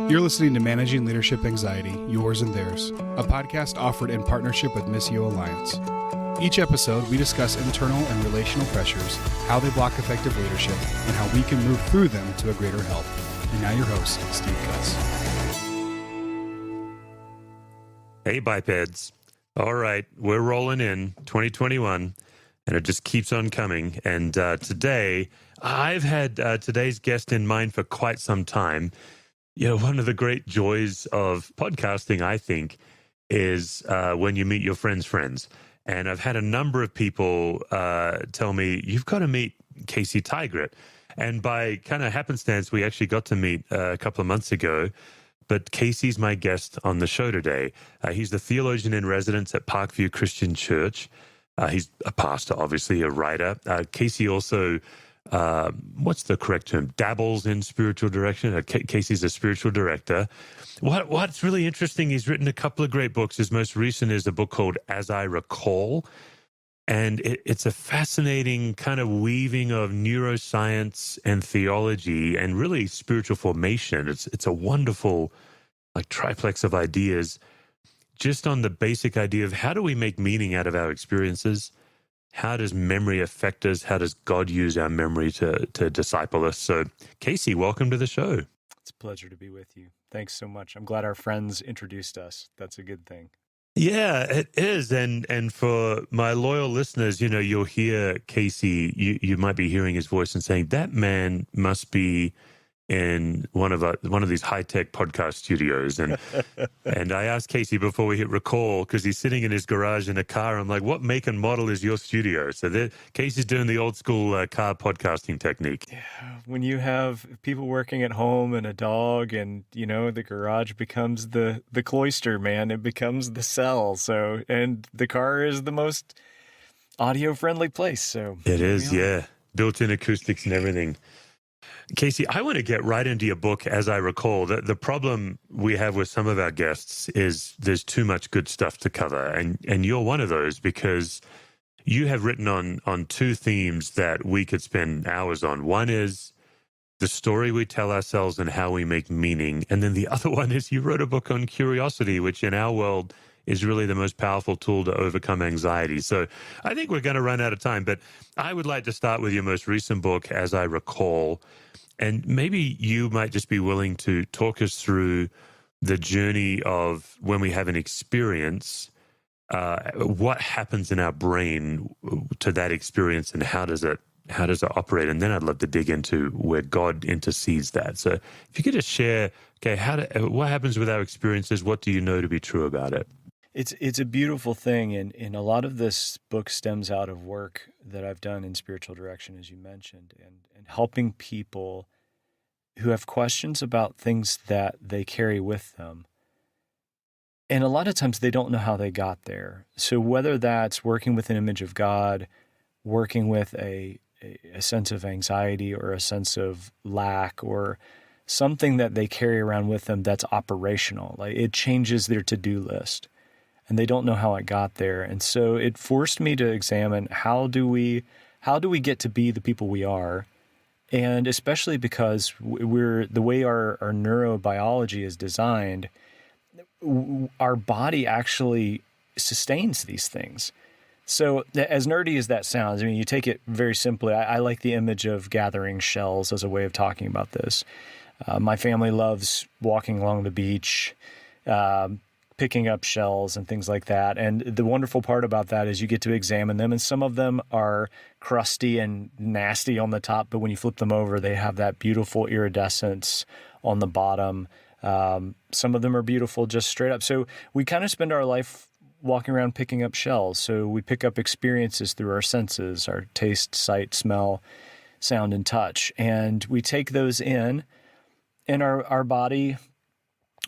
You're listening to Managing Leadership Anxiety, Yours and Theirs, a podcast offered in partnership with Missio Alliance. Each episode, we discuss internal and relational pressures, how they block effective leadership, and how we can move through them to a greater health. And now your host, Steve Cuss. Hey, bipeds. All right, we're rolling in 2021, and it just keeps on coming. And today, I've had today's guest in mind for quite some time. You know, one of the great joys of podcasting, I think, is when you meet your friends' friends. And I've had a number of people tell me, you've got to meet Casey Tygrett. And by kind of happenstance, we actually got to meet a couple of months ago. But Casey's my guest on the show today. He's the theologian in residence at Parkview Christian Church. He's a pastor, obviously, a writer. Casey also, what's the correct term? Dabbles in spiritual direction. Casey's a spiritual director. What's really interesting, he's written a couple of great books. His most recent is a book called As I Recall. And it's a fascinating kind of weaving of neuroscience and theology and really spiritual formation. It's a wonderful like triplex of ideas just on the basic idea of how do we make meaning out of our experiences? How does memory affect us? How does God use our memory to disciple us? So, Casey, welcome to the show. It's a pleasure to be with you. Thanks so much. I'm glad our friends introduced us. That's a good thing. Yeah, it is. And for my loyal listeners, you know, you'll hear Casey, you might be hearing his voice and saying, that man must be in one of these high-tech podcast studios. And and I asked Casey before we hit record, because he's sitting in his garage in a car. I'm like, what make and model is your studio? So Casey's doing the old school car podcasting technique. Yeah, when you have people working at home and a dog and, you know, the garage becomes the cloister, man. It becomes the cell. So, and the car is the most audio-friendly place. So it is, yeah. Built-in acoustics and everything. Casey, I want to get right into your book, As I Recall. The problem we have with some of our guests is there's too much good stuff to cover. And you're one of those because you have written on two themes that we could spend hours on. One is the story we tell ourselves and how we make meaning. And then the other one is you wrote a book on curiosity, which in our world is really the most powerful tool to overcome anxiety. So I think we're going to run out of time, but I would like to start with your most recent book, As I Recall. And maybe you might just be willing to talk us through the journey of when we have an experience, what happens in our brain to that experience and how does it operate? And then I'd love to dig into where God intercedes that. So if you could just share, okay, what happens with our experiences? What do you know to be true about it? It's a beautiful thing, and a lot of this book stems out of work that I've done in spiritual direction, as you mentioned, and helping people who have questions about things that they carry with them. And a lot of times they don't know how they got there. So whether that's working with an image of God, working with a sense of anxiety or a sense of lack or something that they carry around with them that's operational, like it changes their to-do list. And they don't know how it got there. And so it forced me to examine how do we get to be the people we are? And especially because the way our neurobiology is designed, our body actually sustains these things. So as nerdy as that sounds, I mean, you take it very simply. I like the image of gathering shells as a way of talking about this. My family loves walking along the beach, picking up shells and things like that. And the wonderful part about that is you get to examine them, and some of them are crusty and nasty on the top, but when you flip them over, they have that beautiful iridescence on the bottom. Some of them are beautiful just straight up. So we kind of spend our life walking around picking up shells. So we pick up experiences through our senses, our taste, sight, smell, sound, and touch. And we take those in, and our body,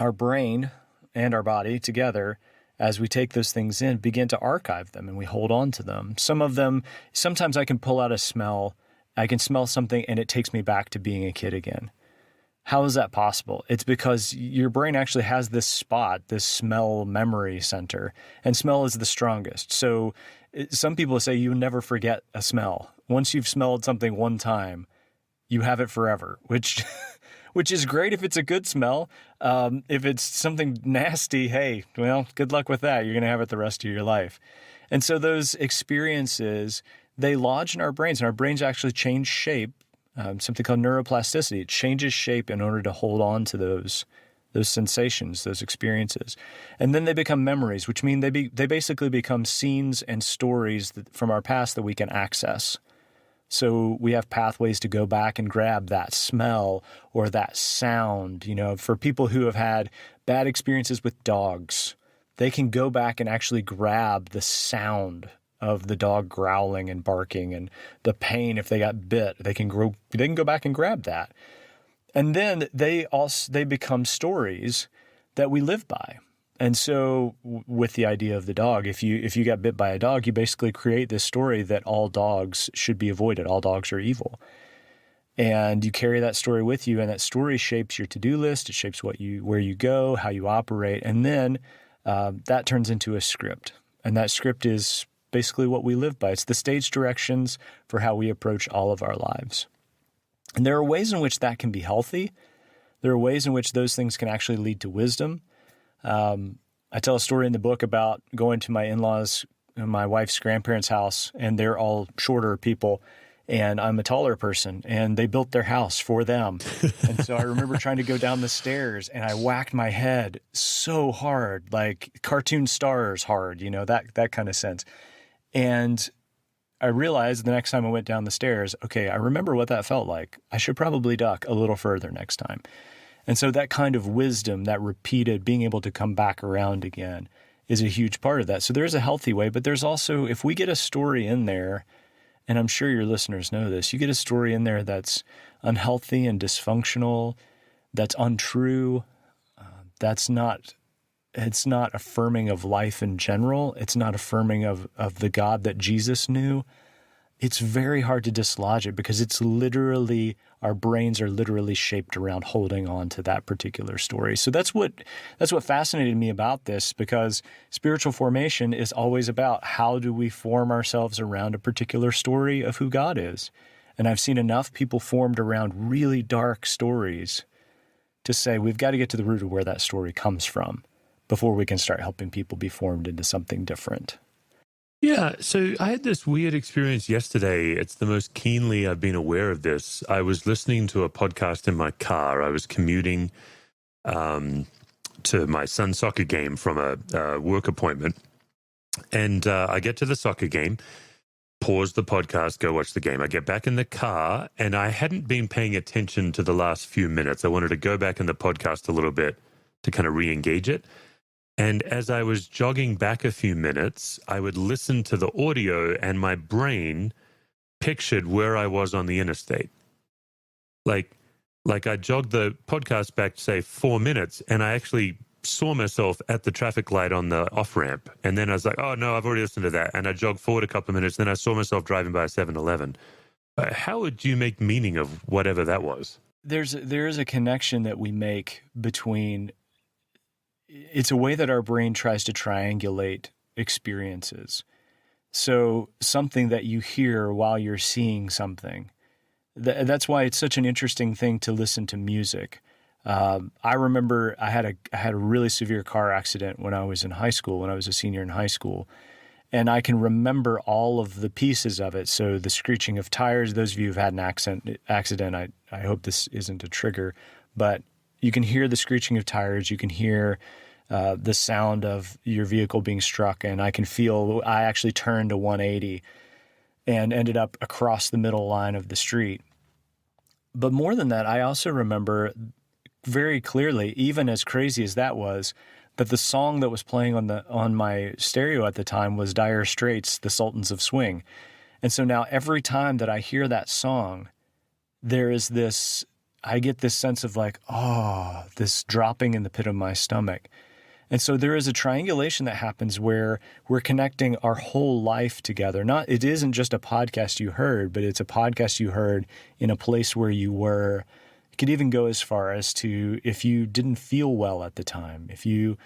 our brain, and our body together, as we take those things in, begin to archive them, and we hold on to them. Some of them, sometimes I can pull out a smell. I can smell something, and it takes me back to being a kid again. How is that possible? It's because your brain actually has this spot, this smell memory center, and smell is the strongest. So some people say you never forget a smell. Once you've smelled something one time, you have it forever, which which is great if it's a good smell. If it's something nasty, hey, well, good luck with that. You're going to have it the rest of your life. And so those experiences, they lodge in our brains, and our brains actually change shape, something called neuroplasticity. It changes shape in order to hold on to those sensations, those experiences. And then they become memories, which mean they basically become scenes and stories from our past that we can access. So we have pathways to go back and grab that smell or that sound. For people who have had bad experiences with dogs, they can go back and actually grab the sound of the dog growling and barking and the pain if they got bit. They can go back and grab that. And then they become stories that we live by. And so with the idea of the dog, if you got bit by a dog, you basically create this story that all dogs should be avoided. All dogs are evil. And you carry that story with you, and that story shapes your to-do list. It shapes where you go, how you operate. And then that turns into a script. And that script is basically what we live by. It's the stage directions for how we approach all of our lives. And there are ways in which that can be healthy. There are ways in which those things can actually lead to wisdom. I tell a story in the book about going to my in-laws, my wife's grandparents' house, and they're all shorter people, and I'm a taller person, and they built their house for them. And so I remember trying to go down the stairs, and I whacked my head so hard, like cartoon stars hard, that kind of sense. And I realized the next time I went down the stairs, okay, I remember what that felt like. I should probably duck a little further next time. And so that kind of wisdom, that repeated, being able to come back around again is a huge part of that. So there's a healthy way, but there's also, if we get a story in there, and I'm sure your listeners know this, you get a story in there that's unhealthy and dysfunctional, that's untrue, it's not affirming of life in general. It's not affirming of the God that Jesus knew. It's very hard to dislodge it because our brains are literally shaped around holding on to that particular story. So that's what fascinated me about this, because spiritual formation is always about how do we form ourselves around a particular story of who God is. And I've seen enough people formed around really dark stories to say we've got to get to the root of where that story comes from before we can start helping people be formed into something different. Yeah, so I had this weird experience yesterday. It's the most keenly I've been aware of this. I was listening to a podcast in my car. I was commuting to my son's soccer game from a work appointment. And I get to the soccer game, pause the podcast, go watch the game. I get back in the car, and I hadn't been paying attention to the last few minutes. I wanted to go back in the podcast a little bit to kind of re-engage it. And as I was jogging back a few minutes, I would listen to the audio, and my brain pictured where I was on the interstate. Like I jogged the podcast back, say, 4 minutes, and I actually saw myself at the traffic light on the off-ramp. And then I was like, oh, no, I've already listened to that. And I jogged forward a couple of minutes, then I saw myself driving by a 7-Eleven. How would you make meaning of whatever that was? There is a connection that we make between... It's a way that our brain tries to triangulate experiences. So something that you hear while you're seeing something. That's why it's such an interesting thing to listen to music. I remember I had a really severe car accident when I was in high school, when I was a senior in high school. And I can remember all of the pieces of it. So the screeching of tires, those of you who've had an accident, I hope this isn't a trigger, but you can hear the screeching of tires. You can hear the sound of your vehicle being struck. And I actually turned to 180 and ended up across the middle line of the street. But more than that, I also remember very clearly, even as crazy as that was, that the song that was playing on my stereo at the time was Dire Straits' The Sultans of Swing. And so now every time that I hear that song, there is this, I get this sense of like, oh, this dropping in the pit of my stomach. And so there is a triangulation that happens where we're connecting our whole life together. It isn't just a podcast you heard, but it's a podcast you heard in a place where you were. It could even go as far as to if you didn't feel well at the time, if you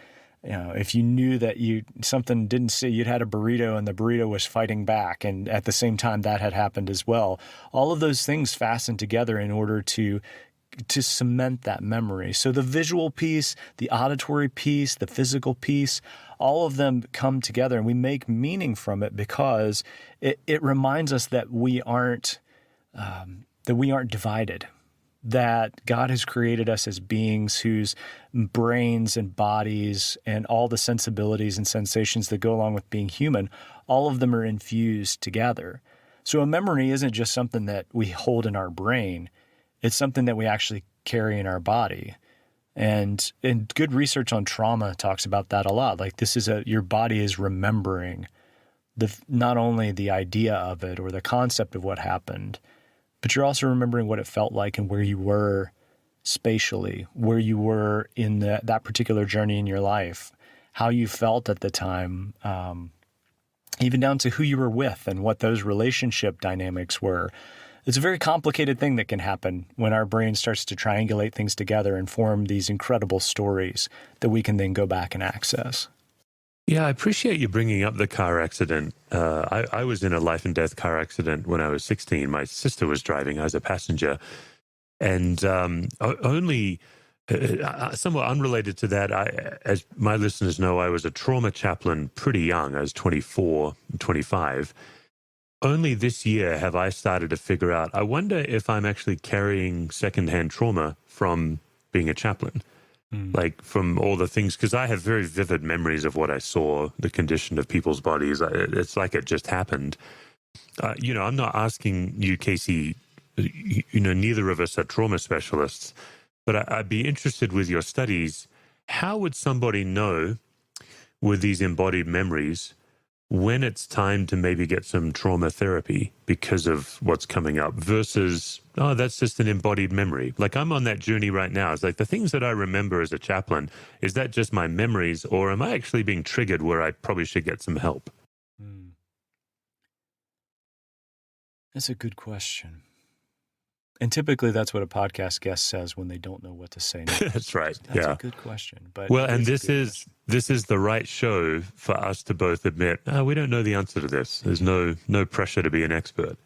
knew that something didn't see, you'd had a burrito and the burrito was fighting back, and at the same time that had happened as well. All of those things fasten together in order to to cement that memory. So the visual piece, the auditory piece, the physical piece, all of them come together, and we make meaning from it because it reminds us that we aren't divided, that God has created us as beings whose brains and bodies and all the sensibilities and sensations that go along with being human, all of them are infused together. So a memory isn't just something that we hold in our brain. It's something that we actually carry in our body. And good research on trauma talks about that a lot. Like your body is remembering not only the idea of it or the concept of what happened, but you're also remembering what it felt like and where you were spatially, where you were in that particular journey in your life, how you felt at the time, even down to who you were with and what those relationship dynamics were. It's a very complicated thing that can happen when our brain starts to triangulate things together and form these incredible stories that we can then go back and access. Yeah, I appreciate you bringing up the car accident. I was in a life and death car accident when I was 16. My sister was driving. I was a passenger. And only somewhat unrelated to that, as my listeners know, I was a trauma chaplain pretty young. I was 24, 25. Only this year have I started to figure out, I wonder if I'm actually carrying secondhand trauma from being a chaplain. Like from all the things, because I have very vivid memories of what I saw, the condition of people's bodies. It's like it just happened. I'm not asking you, Casey, neither of us are trauma specialists, but I'd be interested with your studies. How would somebody know with these embodied memories when it's time to maybe get some trauma therapy because of what's coming up versus, oh, that's just an embodied memory? Like I'm on that journey right now. It's like the things that I remember as a chaplain, is that just my memories or am I actually being triggered where I probably should get some help? That's a good question. And typically that's what a podcast guest says when they don't know what to say next. That's right. That's a good question. But this is the right show for us to both admit, we don't know the answer to this. There's no pressure to be an expert.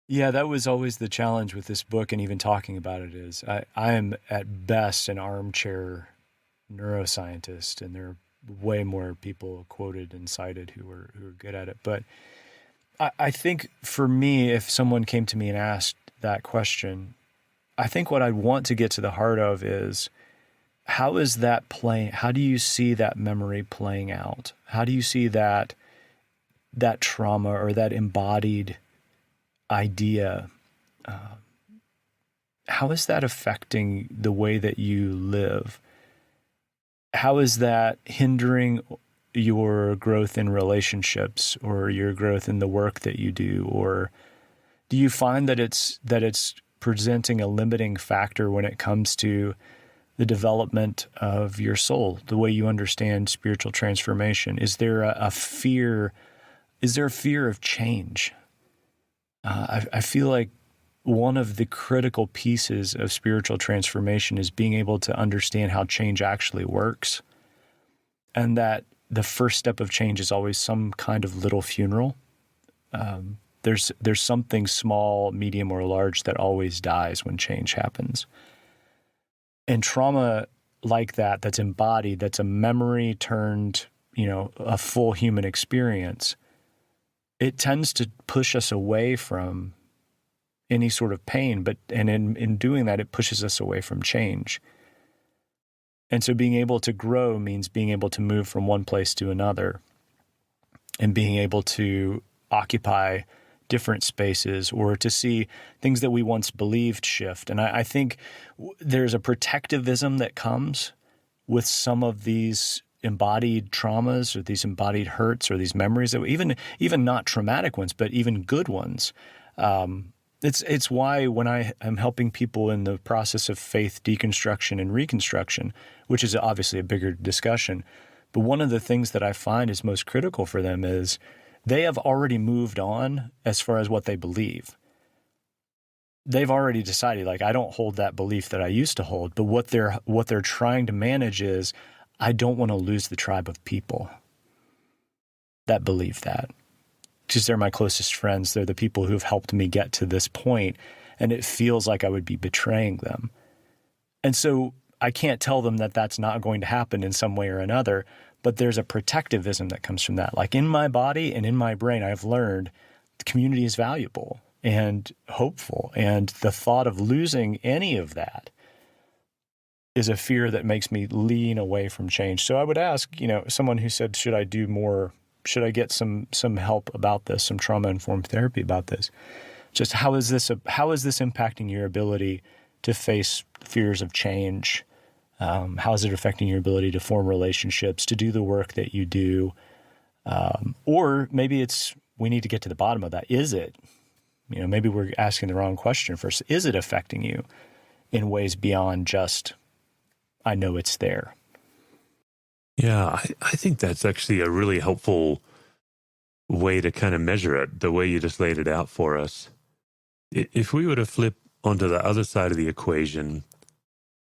Yeah, that was always the challenge with this book and even talking about it is I am at best an armchair neuroscientist, and there are way more people quoted and cited who are good at it. But I think for me, if someone came to me and asked that question, I think what I'd want to get to the heart of is, how is that playing? How do you see that memory playing out? How do you see that trauma or that embodied idea? How is that affecting the way that you live? How is that hindering your growth in relationships or your growth in the work that you do? Or do you find that it's presenting a limiting factor when it comes to the development of your soul, the way you understand spiritual transformation? Is there a fear? Is there a fear of change? I feel like one of the critical pieces of spiritual transformation is being able to understand how change actually works, and that the first step of change is always some kind of little funeral. There's something small, medium, or large that always dies when change happens. And trauma like that's embodied, that's a memory turned, a full human experience, it tends to push us away from any sort of pain, and in doing that, it pushes us away from change. And so being able to grow means being able to move from one place to another and being able to occupy different spaces or to see things that we once believed shift. And I think there's a protectivism that comes with some of these embodied traumas or these embodied hurts or these memories that even not traumatic ones, but even good ones. It's why when I am helping people in the process of faith deconstruction and reconstruction, which is obviously a bigger discussion, but one of the things that I find is most critical for them is they have already moved on as far as what they believe. They've already decided, like, I don't hold that belief that I used to hold, but what they're trying to manage is, I don't want to lose the tribe of people that believe that. Because they're my closest friends. They're the people who've helped me get to this point, and it feels like I would be betraying them. And so I can't tell them that that's not going to happen in some way or another, but there's a protectivism that comes from that. Like in my body and in my brain, I've learned the community is valuable and hopeful. And the thought of losing any of that is a fear that makes me lean away from change. So I would ask, someone who said, should I do more? Should I get some help about this, some trauma-informed therapy about this? Just how is this impacting your ability to face fears of change? How is it affecting your ability to form relationships, to do the work that you do? Or maybe we need to get to the bottom of that. Is it, maybe we're asking the wrong question first. Is it affecting you in ways beyond just, I know it's there? Yeah, I think that's actually a really helpful way to kind of measure it, the way you just laid it out for us. If we were to flip onto the other side of the equation,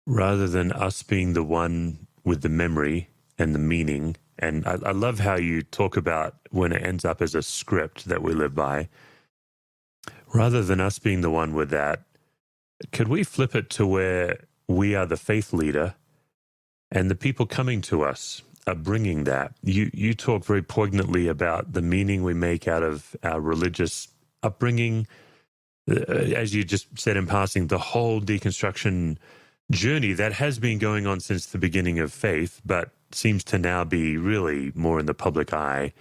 rather than us being the one with the memory and the meaning, and I love how you talk about when it ends up as a script that we live by, rather than us being the one with that, could we flip it to where we are the faith leader and the people coming to us are bringing that? You talk very poignantly about the meaning we make out of our religious upbringing. As you just said in passing, the whole deconstruction journey that has been going on since the beginning of faith, but seems to now be really more in the public eye.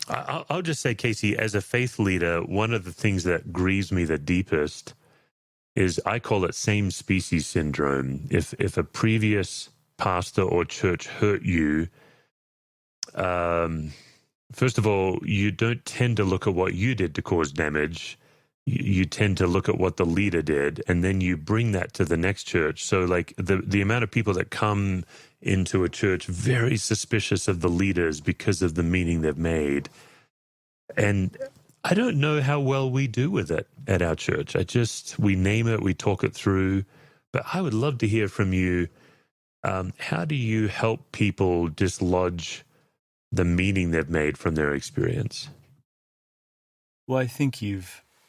I'll just say, Casey, as a faith leader, one of the things that grieves me the deepest is, I call it same species syndrome. If a previous pastor or church hurt you, first of all, you don't tend to look at what you did to cause damage. You tend to look at what the leader did, and then you bring that to the next church. So like the amount of people that come into a church very suspicious of the leaders because of the meaning they've made. And I don't know how well we do with it at our church. We name it, we talk it through, but I would love to hear from you. How do you help people dislodge the meaning they've made from their experience? Well, I think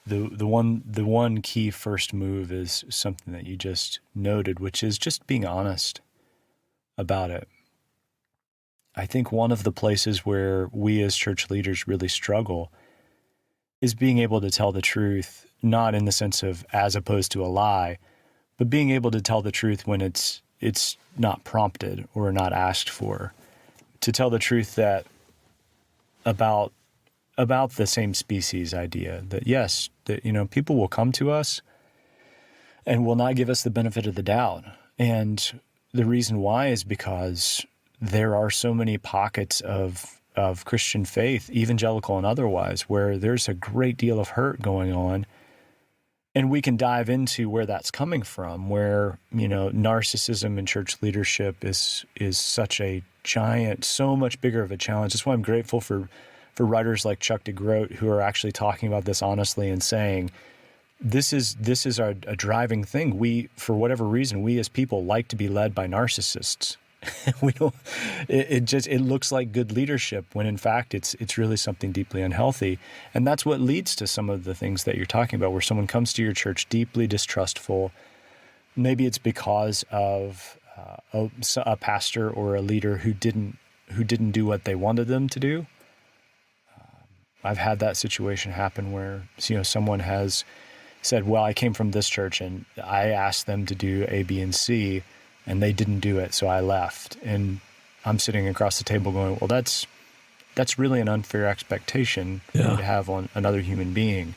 the one key first move is something that you just noted, which is just being honest about it. I think one of the places where we as church leaders really struggle is being able to tell the truth, not in the sense of as opposed to a lie, but being able to tell the truth when it's not prompted or not asked for. To tell the truth that about the same species idea, that yes, that people will come to us and will not give us the benefit of the doubt. And the reason why is because there are so many pockets of Christian faith, evangelical and otherwise, where there's a great deal of hurt going on. And we can dive into where that's coming from, where, narcissism in church leadership is such a giant, so much bigger of a challenge. That's why I'm grateful for writers like Chuck Tygrett, who are actually talking about this honestly and saying, this is a driving thing. We, for whatever reason, we as people like to be led by narcissists. We don't. It looks like good leadership when in fact it's really something deeply unhealthy, and that's what leads to some of the things that you're talking about, where someone comes to your church deeply distrustful. Maybe it's because of a pastor or a leader who didn't do what they wanted them to do. I've had that situation happen where someone has said, "Well, I came from this church and I asked them to do A, B, and C." And they didn't do it, so I left. And I'm sitting across the table going, well, that's really an unfair expectation for me to have on another human being.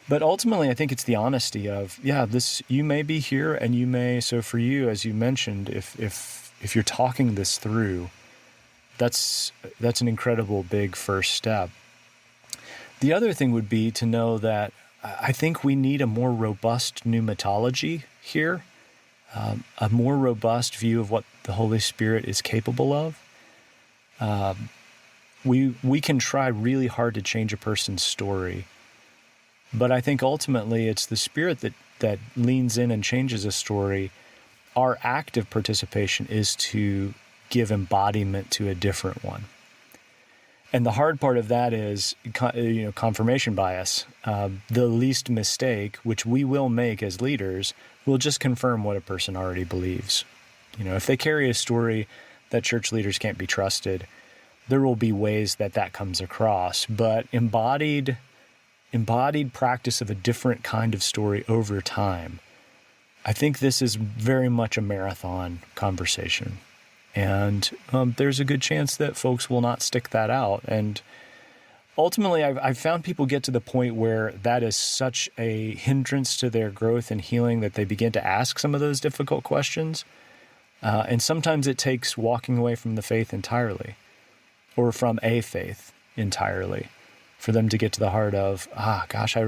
But ultimately, I think it's the honesty of, you may be here and you may, so for you, as you mentioned, if you're talking this through, that's an incredible big first step. The other thing would be to know that I think we need a more robust pneumatology here. A more robust view of what the Holy Spirit is capable of. We can try really hard to change a person's story, but I think ultimately it's the Spirit that leans in and changes a story. Our active participation is to give embodiment to a different one. And the hard part of that is, confirmation bias. The least mistake, which we will make as leaders, will just confirm what a person already believes. If they carry a story that church leaders can't be trusted, there will be ways that comes across. But embodied practice of a different kind of story over time, I think this is very much a marathon conversation. And there's a good chance that folks will not stick that out. And ultimately, I've found people get to the point where that is such a hindrance to their growth and healing that they begin to ask some of those difficult questions. And sometimes it takes walking away from the faith entirely, or from a faith entirely, for them to get to the heart of, I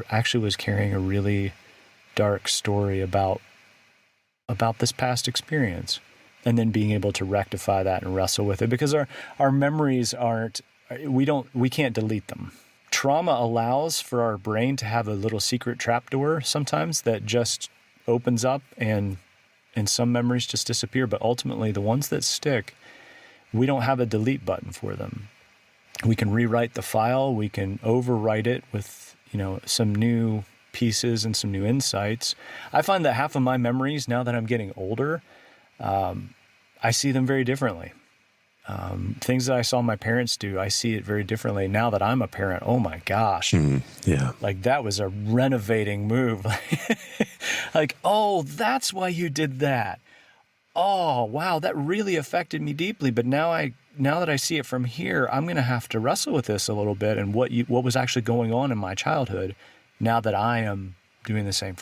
actually was carrying a really dark story about this past experience. And then being able to rectify that and wrestle with it, because our memories we can't delete them. Trauma allows for our brain to have a little secret trapdoor sometimes that just opens up, and some memories just disappear. But ultimately, the ones that stick, we don't have a delete button for them. We can rewrite the file. We can overwrite it with, some new pieces and some new insights. I find that half of my memories, now that I'm getting older, I see them very differently. Things that I saw my parents do, I see it very differently. Now that I'm a parent, oh my gosh. Yeah. Like, that was a renovating move. Like, oh, that's why you did that. Oh, wow, that really affected me deeply. But now that I see it from here, I'm going to have to wrestle with this a little bit, and what was actually going on in my childhood, now that I am doing the same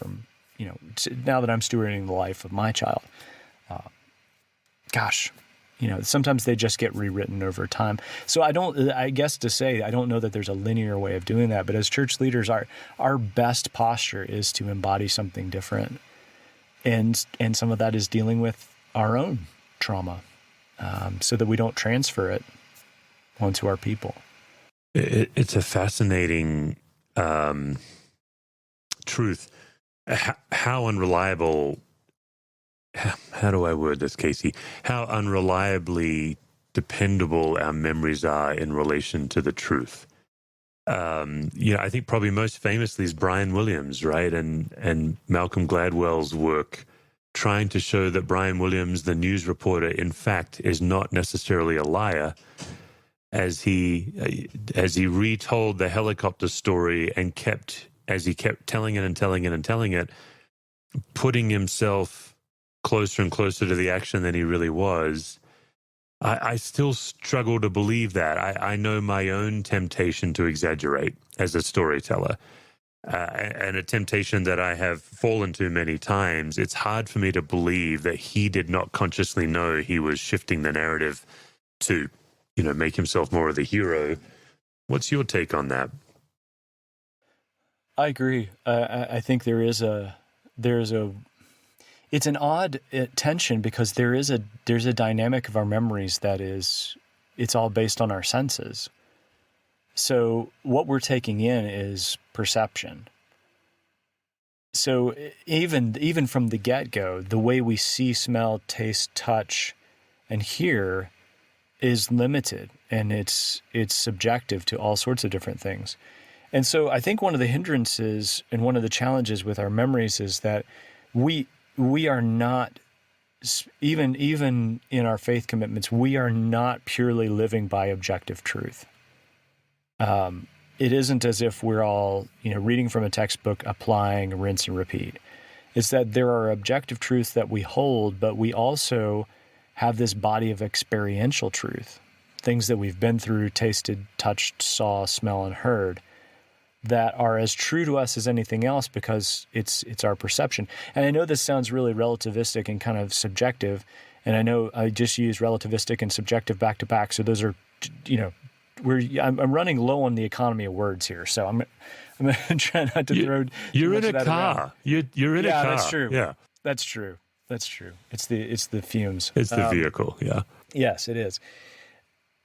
now that I'm stewarding the life of my child. Sometimes they just get rewritten over time. So I don't know that there's a linear way of doing that, but as church leaders, our best posture is to embody something different. And some of that is dealing with our own trauma, so that we don't transfer it onto our people. It's a fascinating truth. How unreliable, how do I word this, Casey? How unreliably dependable our memories are in relation to the truth. I think probably most famously is Brian Williams, right? And Malcolm Gladwell's work trying to show that Brian Williams, the news reporter, in fact, is not necessarily a liar, as he retold the helicopter story and kept telling it and telling it and telling it, putting himself closer and closer to the action than he really was. I still struggle to believe that. I know my own temptation to exaggerate as a storyteller, and a temptation that I have fallen to many times. It's hard for me to believe that he did not consciously know he was shifting the narrative to, make himself more of the hero. What's your take on that? I agree. I think it's an odd tension, because there's a dynamic of our memories that it's all based on our senses. So what we're taking in is perception. So even from the get-go, the way we see, smell, taste, touch, and hear is limited, and it's subjective to all sorts of different things. And so I think one of the hindrances and one of the challenges with our memories is that we are not, even in our faith commitments, we are not purely living by objective truth. It isn't as if we're all, reading from a textbook, applying, rinse and repeat. It's that there are objective truths that we hold, but we also have this body of experiential truth, things that we've been through, tasted, touched, saw, smell, and heard, that are as true to us as anything else, because it's our perception. And I know this sounds really relativistic and kind of subjective, and I know I just use relativistic and subjective back to back. So those are, I'm running low on the economy of words here, so I'm trying not to throw. You're in a car. You're in a car. Yeah, that's true. Yeah, that's true. That's true. It's the fumes. It's the vehicle. Yeah. Yes, it is.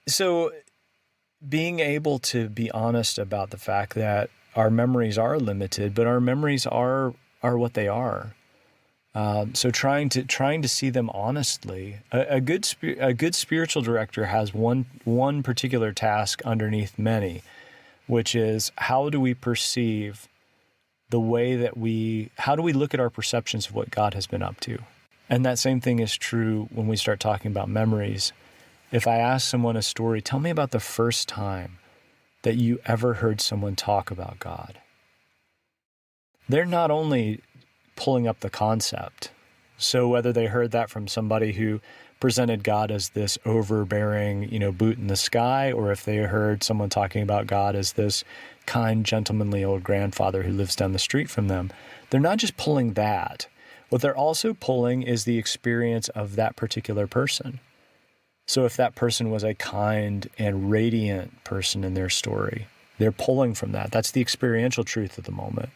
So, being able to be honest about the fact that our memories are limited, but our memories are what they are. So trying to see them honestly. A good spiritual director has one particular task underneath many, which is how do we perceive the way that how do we look at our perceptions of what God has been up to? And that same thing is true when we start talking about memories. If I ask someone a story, tell me about the first time that you ever heard someone talk about God. They're not only pulling up the concept. So whether they heard that from somebody who presented God as this overbearing, boot in the sky, or if they heard someone talking about God as this kind, gentlemanly old grandfather who lives down the street from them, they're not just pulling that. What they're also pulling is the experience of that particular person. So if that person was a kind and radiant person in their story, they're pulling from that. That's the experiential truth of the moment.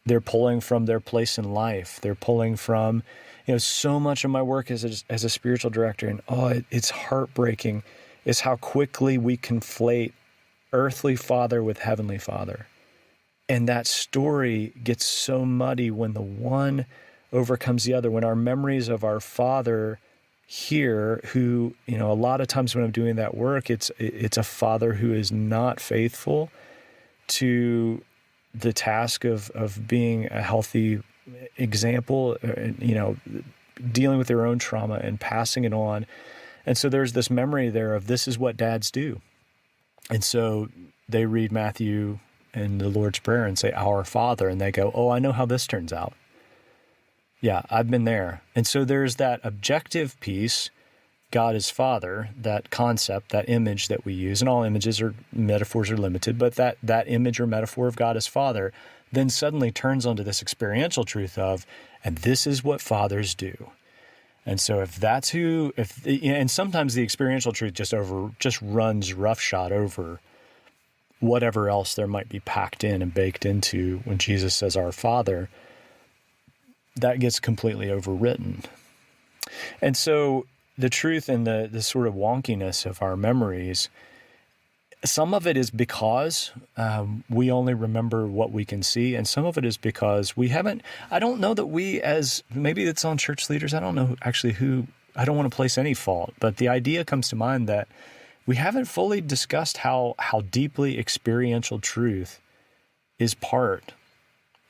They're pulling from their place in life. They're pulling from, so much of my work as a spiritual director, and it's heartbreaking, is how quickly we conflate earthly father with heavenly father. And that story gets so muddy when the one overcomes the other, when our memories of our father here, who, a lot of times when I'm doing that work, it's a father who is not faithful to the task of being a healthy example, dealing with their own trauma and passing it on. And so there's this memory there of this is what dads do. And so they read Matthew and the Lord's Prayer and say, Our Father, and they go, oh, I know how this turns out. Yeah, I've been there. And so there's that objective piece, God is Father, that concept, that image that we use, and all images or metaphors are limited, but that image or metaphor of God as Father then suddenly turns onto this experiential truth of, and this is what fathers do. And so and sometimes the experiential truth just runs roughshod over whatever else there might be packed in and baked into when Jesus says our Father, that gets completely overwritten. And so the truth and the sort of wonkiness of our memories, some of it is because we only remember what we can see, and some of it is because I don't know that maybe it's on church leaders, I don't know actually I don't want to place any fault, but the idea comes to mind that we haven't fully discussed how deeply experiential truth is part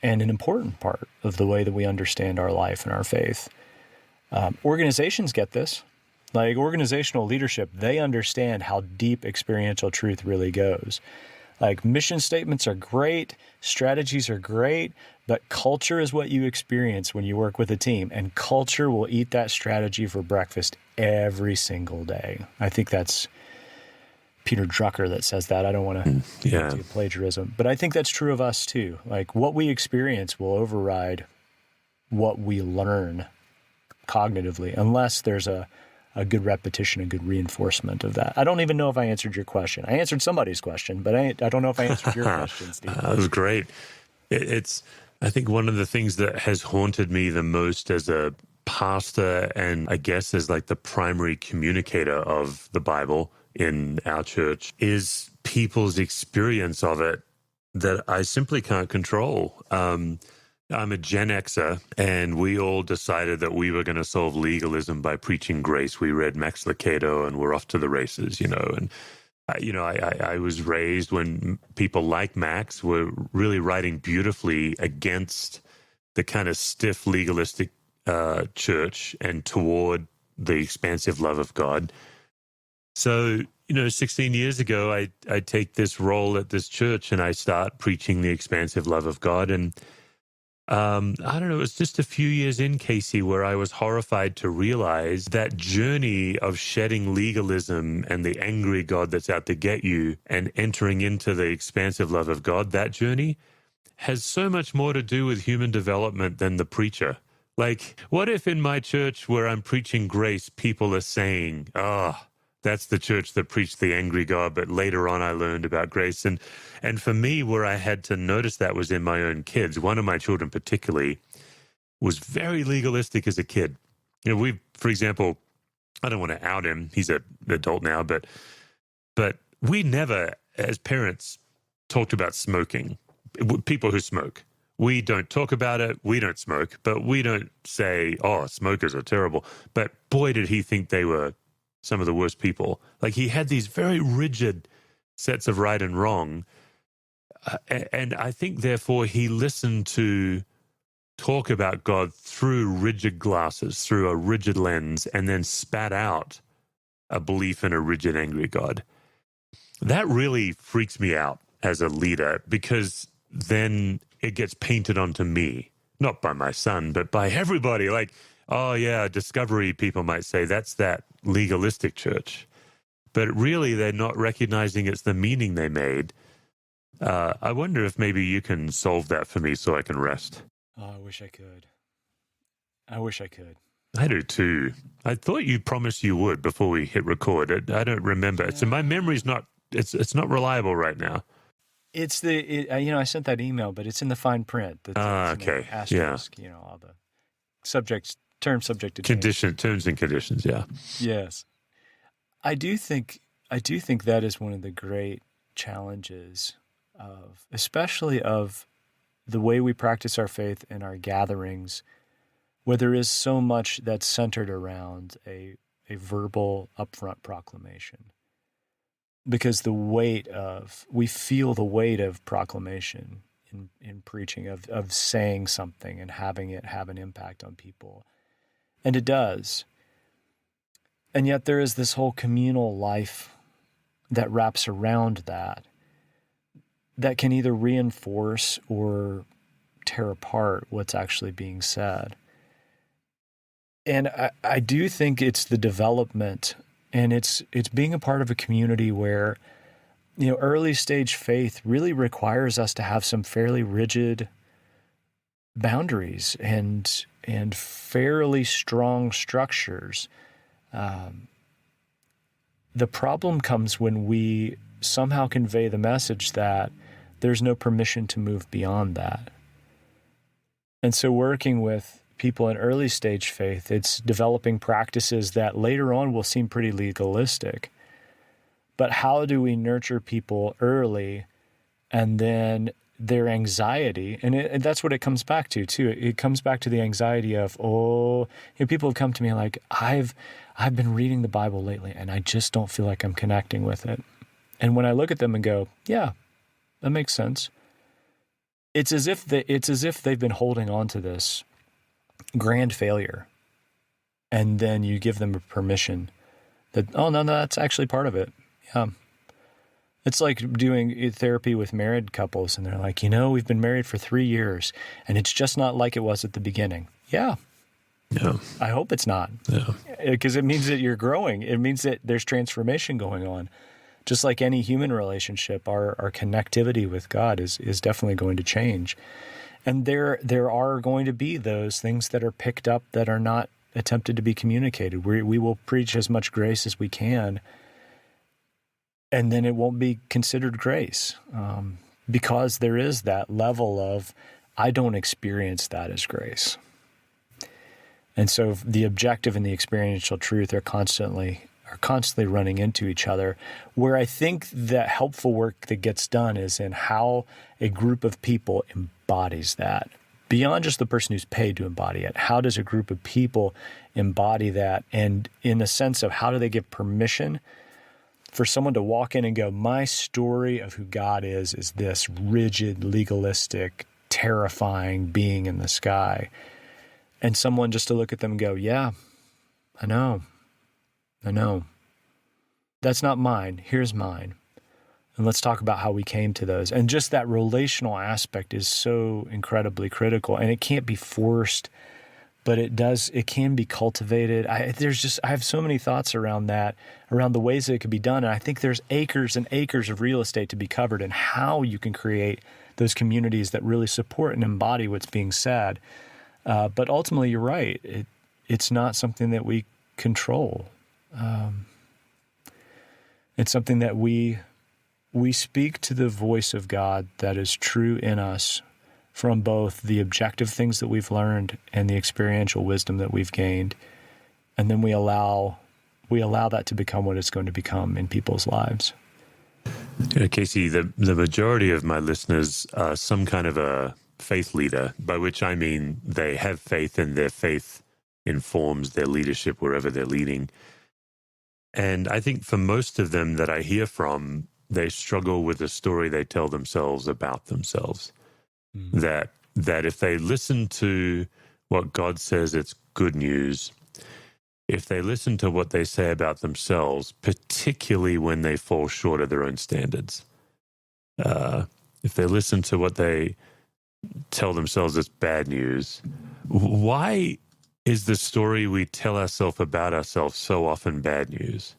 and an important part of the way that we understand our life and our faith. Organizations get this. Like organizational leadership, they understand how deep experiential truth really goes. Like mission statements are great, strategies are great, but culture is what you experience when you work with a team, and culture will eat that strategy for breakfast every single day. I think that's Peter Drucker that says that. I don't want to do plagiarism, but I think that's true of us too. Like what we experience will override what we learn cognitively, unless there's a good repetition, a good reinforcement of that. I don't even know if I answered your question. I answered somebody's question, but I don't know if I answered your question, Steve. That was great. I think one of the things that has haunted me the most as a pastor, and I guess as like the primary communicator of the Bible in our church, is people's experience of it that I simply can't control. I'm a Gen Xer, and we all decided that we were going to solve legalism by preaching grace. We read Max Lucado, and we're off to the races, And I was raised when people like Max were really writing beautifully against the kind of stiff legalistic church and toward the expansive love of God. So, 16 years ago, I take this role at this church and I start preaching the expansive love of God. And I don't know, it was just a few years in, Casey, where I was horrified to realize that journey of shedding legalism and the angry God that's out to get you and entering into the expansive love of God, that journey has so much more to do with human development than the preacher. Like, what if in my church where I'm preaching grace, people are saying, that's the church that preached the angry God, but later on I learned about grace. And for me, where I had to notice that was in my own kids. One of my children particularly was very legalistic as a kid. For example, I don't want to out him. He's an adult now, but we never, as parents, talked about smoking, people who smoke. We don't talk about it. We don't smoke, but we don't say, oh, smokers are terrible. But boy, did he think they were some of the worst people. Like, he had these very rigid sets of right and wrong. And I think, therefore, he listened to talk about God through rigid glasses, through a rigid lens, and then spat out a belief in a rigid, angry God. That really freaks me out as a leader, because then it gets painted onto me, not by my son, but by everybody. Like, oh yeah, Discovery people might say that's that legalistic church. But really, they're not recognizing it's the meaning they made. I wonder if maybe you can solve that for me so I can rest. Oh, I wish I could. I wish I could. I do too. I thought you promised you would before we hit record. I don't remember. So my memory's not, it's not reliable right now. It's I sent that email, but it's in the fine print. Okay. Asterisk, all the term subject to change. Terms and conditions, yeah. Yes. I do think that is one of the great challenges especially of the way we practice our faith in our gatherings, where there is so much that's centered around a verbal upfront proclamation. Because we feel the weight of proclamation in preaching, of saying something and having it have an impact on people. And it does. And yet there is this whole communal life that wraps around that can either reinforce or tear apart what's actually being said. And I do think it's the development, and it's being a part of a community where, early stage faith really requires us to have some fairly rigid boundaries and fairly strong structures. The problem comes when we somehow convey the message that there's no permission to move beyond that. And so working with people in early stage faith, it's developing practices that later on will seem pretty legalistic. But how do we nurture people early, and then their anxiety, and that's what it comes back to too. It comes back to the anxiety of, people have come to me like, I've been reading the Bible lately and I just don't feel like I'm connecting with it. And when I look at them and go, yeah, that makes sense. It's as if they've been holding on to this grand failure, and then you give them a permission that, oh no, that's actually part of it. Yeah. It's like doing therapy with married couples, and they're like, we've been married for 3 years, and it's just not like it was at the beginning. Yeah. Yeah. I hope it's not. Yeah. Because it means that you're growing. It means that there's transformation going on. Just like any human relationship, our connectivity with God is definitely going to change. And there are going to be those things that are picked up that are not attempted to be communicated. We will preach as much grace as we can, and then it won't be considered grace, because there is that level of, I don't experience that as grace. And so the objective and the experiential truth are constantly running into each other, where I think that helpful work that gets done is in how a group of people embodies that. Beyond just the person who's paid to embody it, how does a group of people embody that? And in the sense of, how do they give permission for someone to walk in and go, my story of who God is this rigid, legalistic, terrifying being in the sky. And someone just to look at them and go, yeah, I know. That's not mine. Here's mine. And let's talk about how we came to those. And just that relational aspect is so incredibly critical. And it can't be forced, but it can be cultivated. I have so many thoughts around that, around the ways that it could be done. And I think there's acres and acres of real estate to be covered, and how you can create those communities that really support and embody what's being said. But ultimately, you're right. It's not something that we control. It's something that we speak to the voice of God that is true in us, from both the objective things that we've learned and the experiential wisdom that we've gained. And then we allow that to become what it's going to become in people's lives. Casey, the majority of my listeners are some kind of a faith leader, by which I mean they have faith and their faith informs their leadership wherever they're leading. And I think for most of them that I hear from, they struggle with the story they tell themselves about themselves. That if they listen to what God says, it's good news. If they listen to what they say about themselves, particularly when they fall short of their own standards, if they listen to what they tell themselves, it's bad news. Why is the story we tell ourselves about ourselves so often bad news?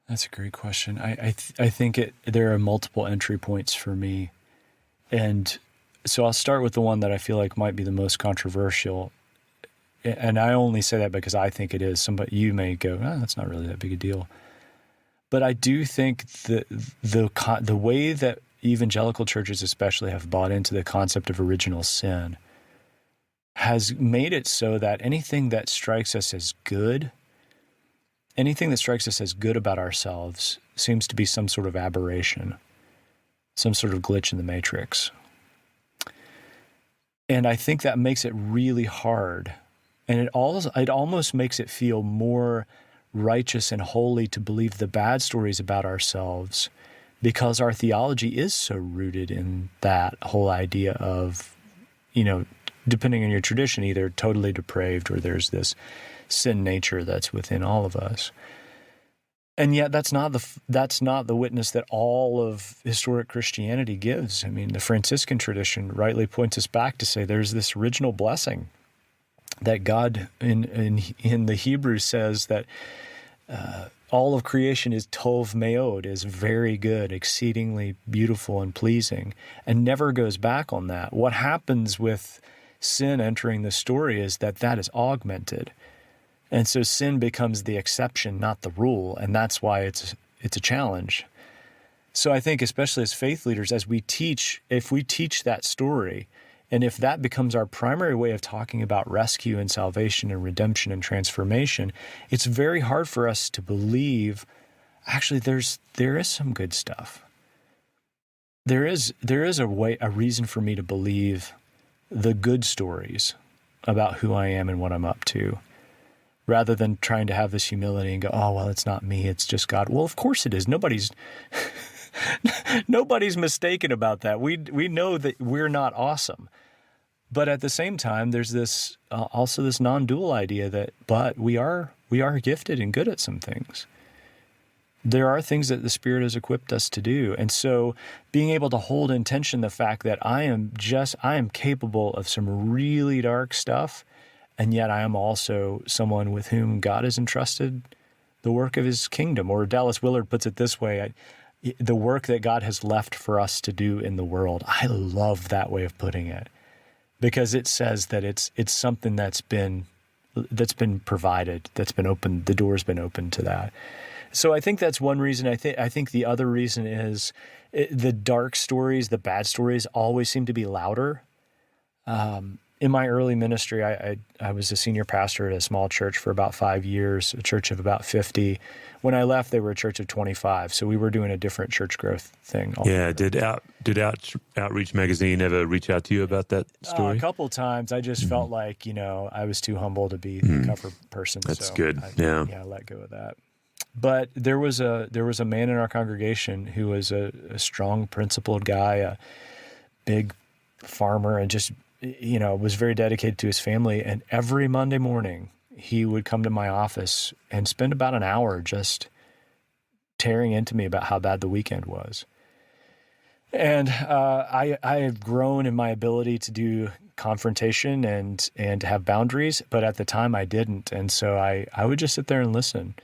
That's a great question. I think there are multiple entry points for me. And so I'll start with the one that I feel like might be the most controversial. And I only say that because I think it is. You may go, that's not really that big a deal. But I do think the way that evangelical churches especially have bought into the concept of original sin has made it so that anything that strikes us as good about ourselves seems to be some sort of aberration, some sort of glitch in the matrix. And I think that makes it really hard. And it almost makes it feel more righteous and holy to believe the bad stories about ourselves, because our theology is so rooted in that whole idea of, depending on your tradition, either totally depraved or there's this sin nature that's within all of us. And yet that's not the witness that all of historic Christianity gives. I mean, the Franciscan tradition rightly points us back to say there's this original blessing that God in the Hebrew says that all of creation is tov meod, is very good, exceedingly beautiful and pleasing, and never goes back on that. What happens with sin entering the story is that is augmented. And so sin becomes the exception, not the rule, and that's why it's a challenge. So I think especially as faith leaders, if we teach that story, and if that becomes our primary way of talking about rescue and salvation and redemption and transformation, it's very hard for us to believe, actually, there is some good stuff. There is a reason for me to believe the good stories about who I am and what I'm up to, rather than trying to have this humility and go, oh, well, it's not me, it's just God. Well, of course it is. Nobody's mistaken about that. We know that we're not awesome. But at the same time, there's this also this non-dual idea but we are gifted and good at some things. There are things that the Spirit has equipped us to do. And so being able to hold in tension the fact that I am capable of some really dark stuff, and yet I am also someone with whom God has entrusted the work of his kingdom. Or Dallas Willard puts it this way, the work that God has left for us to do in the world. I love that way of putting it, because it says that it's something that's been provided, that's been opened, the door's been opened to that. So I think that's one reason. I think the other reason is the dark stories, the bad stories always seem to be louder. In my early ministry, I was a senior pastor at a small church for about 5 years, a church of about 50. When I left, they were a church of 25, so we were doing a different church growth thing. Yeah, did Outreach Magazine ever reach out to you about that story? A couple of times. I just felt like, I was too humble to be the cover person. That's so good. I let go of that. But there was a man in our congregation who was a strong, principled guy, a big farmer, and just was very dedicated to his family. And every Monday morning, he would come to my office and spend about an hour just tearing into me about how bad the weekend was. And I have grown in my ability to do confrontation and to have boundaries, but at the time I didn't. And so I would just sit there and listen.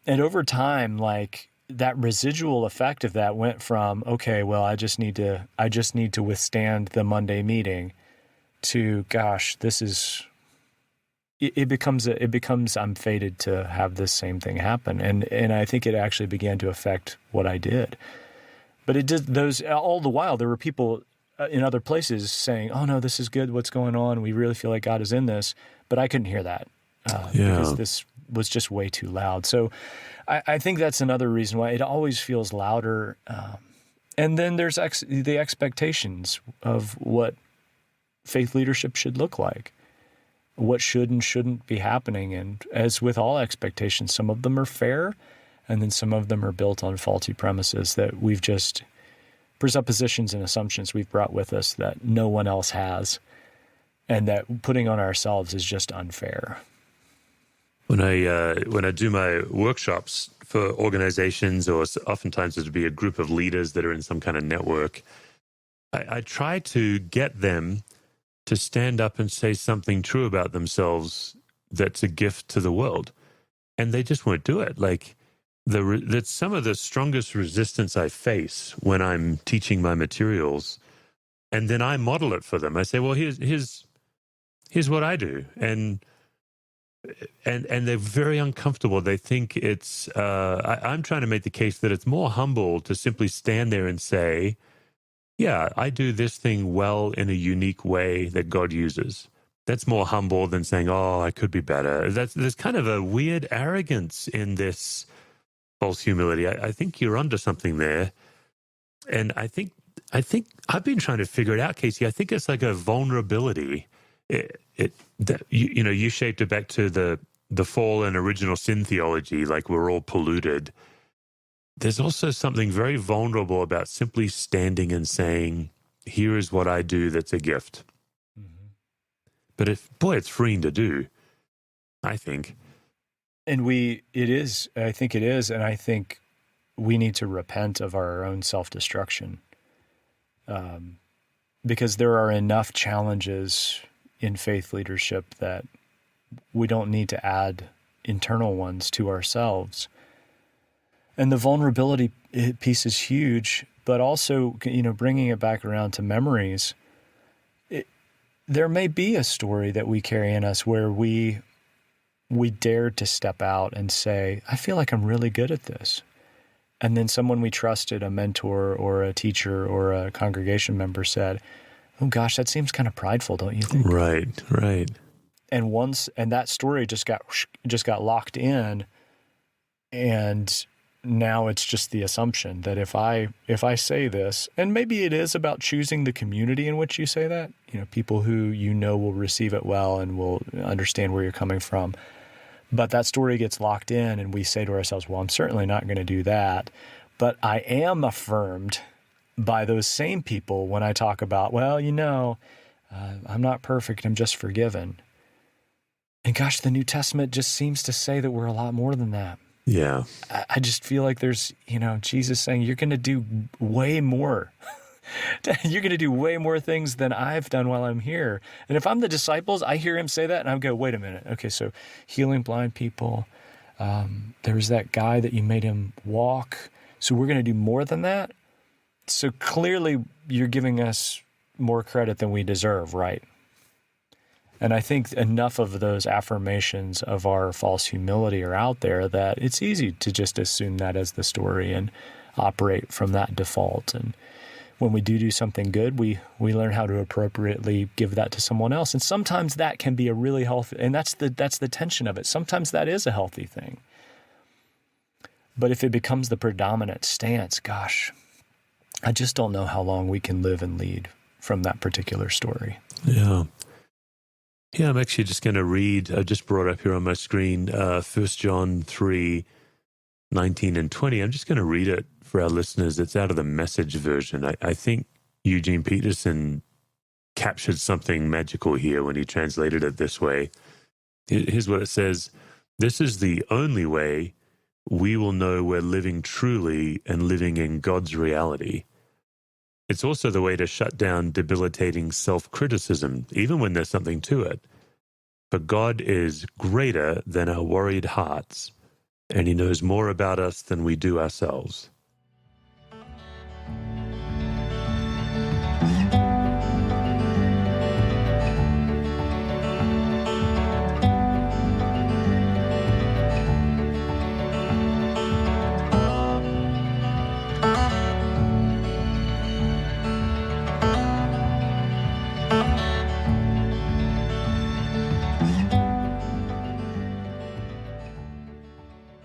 And over time, like, that residual effect of that went from, okay, well, I just need to withstand the Monday meeting, to, gosh, it becomes I'm fated to have this same thing happen. And I think it actually began to affect what I did. But it did all the while. There were people in other places saying, oh no, this is good, what's going on? We really feel like God is in this. But I couldn't hear that because this was just way too loud. So I think that's another reason why it always feels louder. And then there's the expectations of what faith leadership should look like, what should and shouldn't be happening. And as with all expectations, some of them are fair, and then some of them are built on faulty premises that we've just, presuppositions and assumptions we've brought with us that no one else has, and that putting on ourselves is just unfair. When I do my workshops for organizations, or oftentimes it'd be a group of leaders that are in some kind of network, I try to get them to stand up and say something true about themselves that's a gift to the world. And they just won't do it. Like, that's some of the strongest resistance I face when I'm teaching my materials. And then I model it for them. I say, well, here's what I do. And they're very uncomfortable. They think it's, I'm trying to make the case that it's more humble to simply stand there and say, yeah, I do this thing well in a unique way that God uses. That's more humble than saying, oh, I could be better. There's kind of a weird arrogance in this false humility. I think you're onto something there. And I think I've been trying to figure it out, Casey. I think it's like a vulnerability. You shaped it back to the fall and original sin theology, like we're all polluted. There's also something very vulnerable about simply standing and saying, here is what I do that's a gift. Mm-hmm. But it's freeing to do, I think. And I think it is, and I think we need to repent of our own self-destruction. Because there are enough challenges in faith leadership that we don't need to add internal ones to ourselves. And the vulnerability piece is huge, but also, bringing it back around to memories, there may be a story that we carry in us where we dared to step out and say, I feel like I'm really good at this. And then someone we trusted, a mentor or a teacher or a congregation member, said, oh gosh, that seems kind of prideful, don't you think? Right. And that story just got locked in, and now it's just the assumption that if I say this, and maybe it is about choosing the community in which you say that, people who will receive it well and will understand where you're coming from. But that story gets locked in, and we say to ourselves, well, I'm certainly not going to do that. But I am affirmed by those same people when I talk about, well, I'm not perfect, I'm just forgiven. And gosh, the New Testament just seems to say that we're a lot more than that. Yeah. I just feel like there's, Jesus saying, you're going to do way more. You're going to do way more things than I've done while I'm here. And if I'm the disciples, I hear him say that, and I go, wait a minute. Okay, so healing blind people. There was that guy that you made him walk. So we're going to do more than that? So clearly you're giving us more credit than we deserve, right? And I think enough of those affirmations of our false humility are out there that it's easy to just assume that as the story and operate from that default. And when we do something good, we learn how to appropriately give that to someone else. And sometimes that can be a really healthy, and that's the tension of it. Sometimes that is a healthy thing. But if it becomes the predominant stance, gosh, I just don't know how long we can live and lead from that particular story. Yeah. Yeah, I'm actually just going to read, I just brought up here on my screen, 1 John 3, 19 and 20. I'm just going to read it for our listeners. It's out of the Message version. I think Eugene Peterson captured something magical here when he translated it this way. Here's what it says. This is the only way we will know we're living truly and living in God's reality. It's also the way to shut down debilitating self-criticism, even when there's something to it. For God is greater than our worried hearts, and he knows more about us than we do ourselves.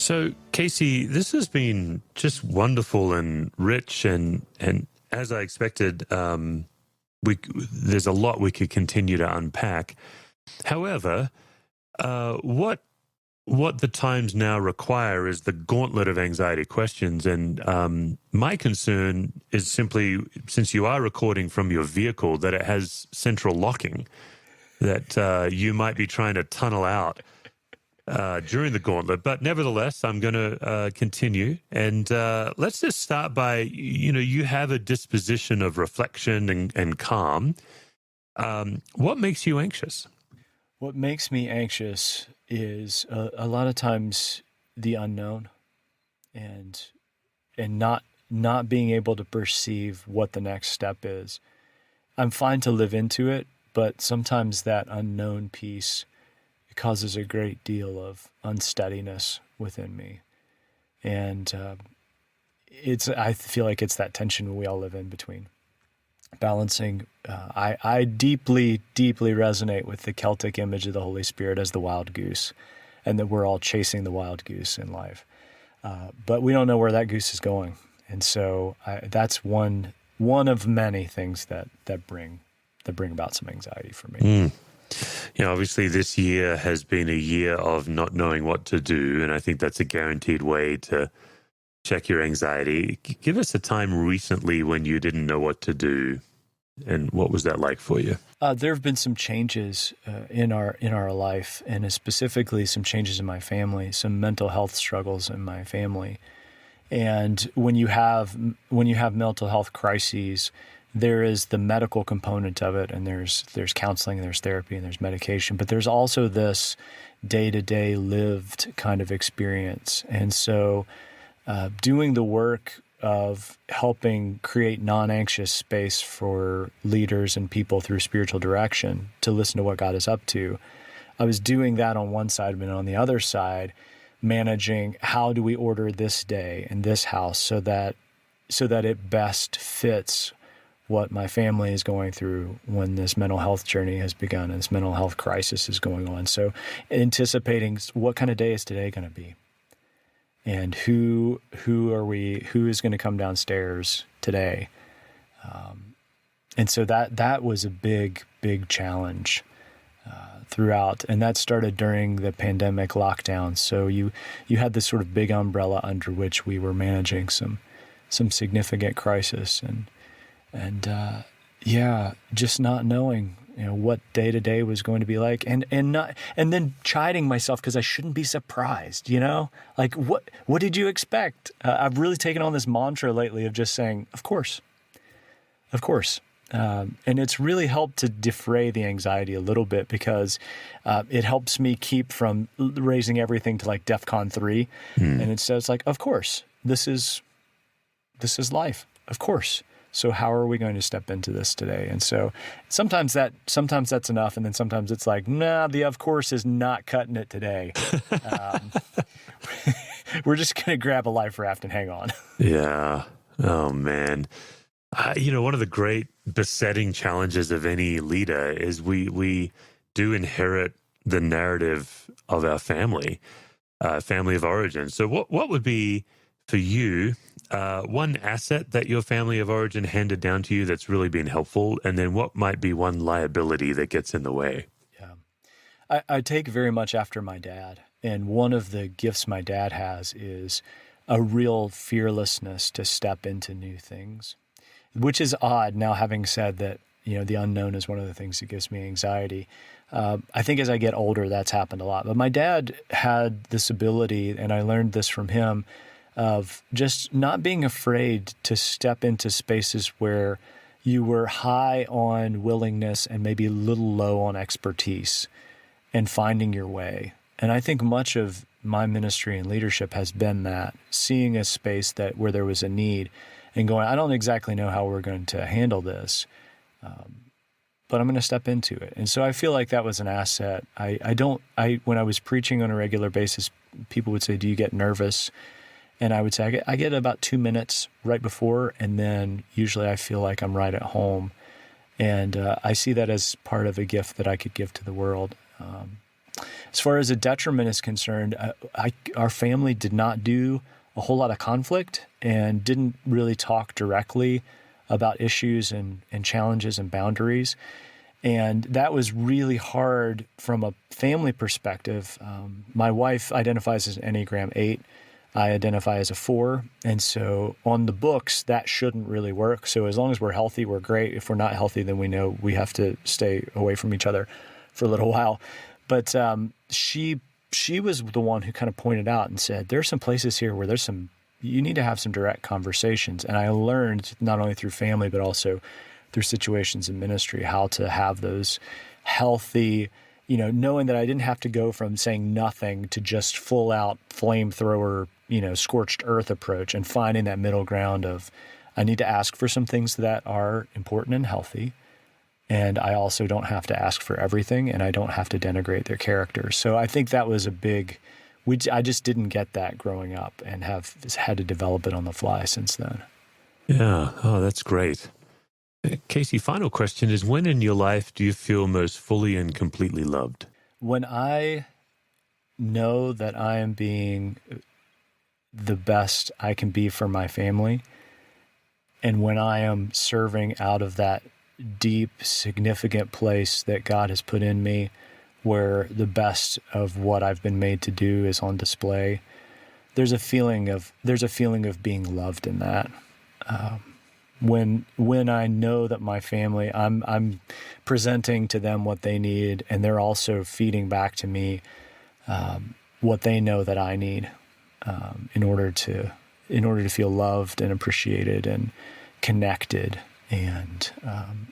So, Casey, this has been just wonderful and rich, and as I expected, there's a lot we could continue to unpack. However, what the times now require is the gauntlet of anxiety questions, and my concern is simply, since you are recording from your vehicle, that it has central locking, that you might be trying to tunnel out during the gauntlet. But nevertheless, I'm going to continue. And let's just start by, you have a disposition of reflection and calm. What makes you anxious? What makes me anxious is a lot of times the unknown and not being able to perceive what the next step is. I'm fine to live into it, but sometimes that unknown piece causes a great deal of unsteadiness within me. And I feel like it's that tension we all live in between. Balancing, I deeply, deeply resonate with the Celtic image of the Holy Spirit as the wild goose, and that we're all chasing the wild goose in life. But we don't know where that goose is going. And so that's one of many things that bring about some anxiety for me. Obviously this year has been a year of not knowing what to do, and I think that's a guaranteed way to check your anxiety. Give us a time recently when you didn't know what to do, and what was that like for you? There have been some changes in our life, and specifically some changes in my family, some mental health struggles in my family. And when you have mental health crises, there is the medical component of it, and there's counseling, and there's therapy, and there's medication, but there's also this day-to-day lived kind of experience. And so doing the work of helping create non-anxious space for leaders and people through spiritual direction to listen to what God is up to, I was doing that on one side, and on the other side, managing how do we order this day and this house so that it best fits what my family is going through when this mental health journey has begun and this mental health crisis is going on. So anticipating what kind of day is today going to be, and who is going to come downstairs today. And so that was a big challenge throughout, and that started during the pandemic lockdown. So you had this sort of big umbrella under which we were managing some significant crisis, and just not knowing, what day to day was going to be like, and then chiding myself because I shouldn't be surprised, like what did you expect? I've really taken on this mantra lately of just saying, of course. And it's really helped to defray the anxiety a little bit, because it helps me keep from raising everything to like DEFCON 3. And instead it's like, of course, this is life. Of course. So how are we going to step into this today? And so sometimes that's enough. And then sometimes it's like, nah, the of course is not cutting it today. We're just going to grab a life raft and hang on. Yeah. Oh, man. One of the great besetting challenges of any leader is we do inherit the narrative of our family of origin. So what would be for you one asset that your family of origin handed down to you that's really been helpful, and then what might be one liability that gets in the way? Yeah, I take very much after my dad, and one of the gifts my dad has is a real fearlessness to step into new things, which is odd now, having said that, the unknown is one of the things that gives me anxiety. I think as I get older, that's happened a lot. But my dad had this ability, and I learned this from him, of just not being afraid to step into spaces where you were high on willingness and maybe a little low on expertise, and finding your way. And I think much of my ministry and leadership has been that, seeing a space where there was a need and going, I don't exactly know how we're going to handle this, but I'm going to step into it. And so I feel like that was an asset. When I was preaching on a regular basis, people would say, do you get nervous? And I would say, I get about 2 minutes right before, and then usually I feel like I'm right at home. And I see that as part of a gift that I could give to the world. As far as a detriment is concerned, our family did not do a whole lot of conflict and didn't really talk directly about issues and challenges and boundaries. And that was really hard from a family perspective. My wife identifies as an Enneagram 8. I identify as a 4. And so on the books, that shouldn't really work. So as long as we're healthy, we're great. If we're not healthy, then we know we have to stay away from each other for a little while. But she was the one who kind of pointed out and said, there's some places here where you need to have some direct conversations. And I learned not only through family, but also through situations in ministry, how to have those healthy, knowing that I didn't have to go from saying nothing to just full out flamethrower, scorched earth approach, and finding that middle ground of, I need to ask for some things that are important and healthy. And I also don't have to ask for everything, and I don't have to denigrate their character. So I think that was I just didn't get that growing up, and have had to develop it on the fly since then. Yeah. Oh, that's great. Casey, final question is, when in your life do you feel most fully and completely loved? When I know that I am being the best I can be for my family, and when I am serving out of that deep, significant place that God has put in me, where the best of what I've been made to do is on display, there's a feeling of being loved in that. When I know that my family, I'm presenting to them what they need, and they're also feeding back to me what they know that I need in order to feel loved and appreciated and connected and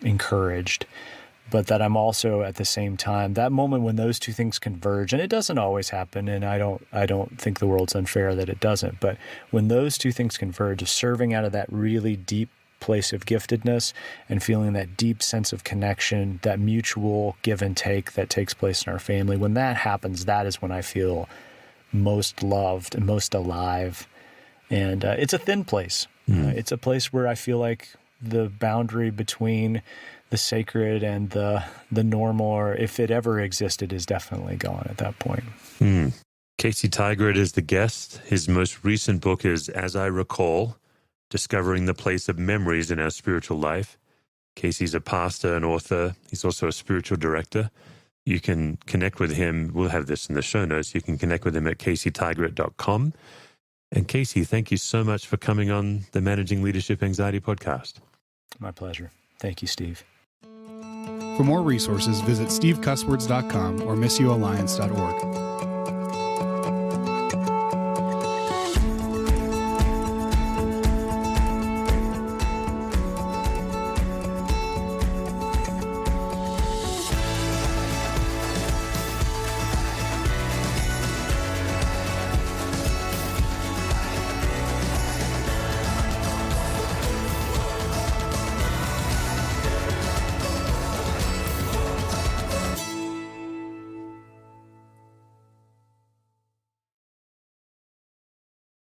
encouraged. But that I'm also at the same time, that moment when those two things converge, and it doesn't always happen, and I don't think the world's unfair that it doesn't, but when those two things converge, of serving out of that really deep place of giftedness and feeling that deep sense of connection, that mutual give and take that takes place in our family, when that happens, that is when I feel most loved and most alive. And it's a thin place. It's a place where I feel like the boundary between the sacred and the normal, or if it ever existed, is definitely gone at that point. Casey Tygrett is the guest. His most recent book is As I Recall, Discovering the Place of Memories in Our Spiritual Life. Casey's a pastor and author. He's also a spiritual director. You can connect with him. We'll have this in the show notes. You can connect with him at caseytygrett.com. And Casey, thank you so much for coming on the Managing Leadership Anxiety podcast. My pleasure. Thank you, Steve. For more resources, visit stevecusswords.com or missioalliance.org.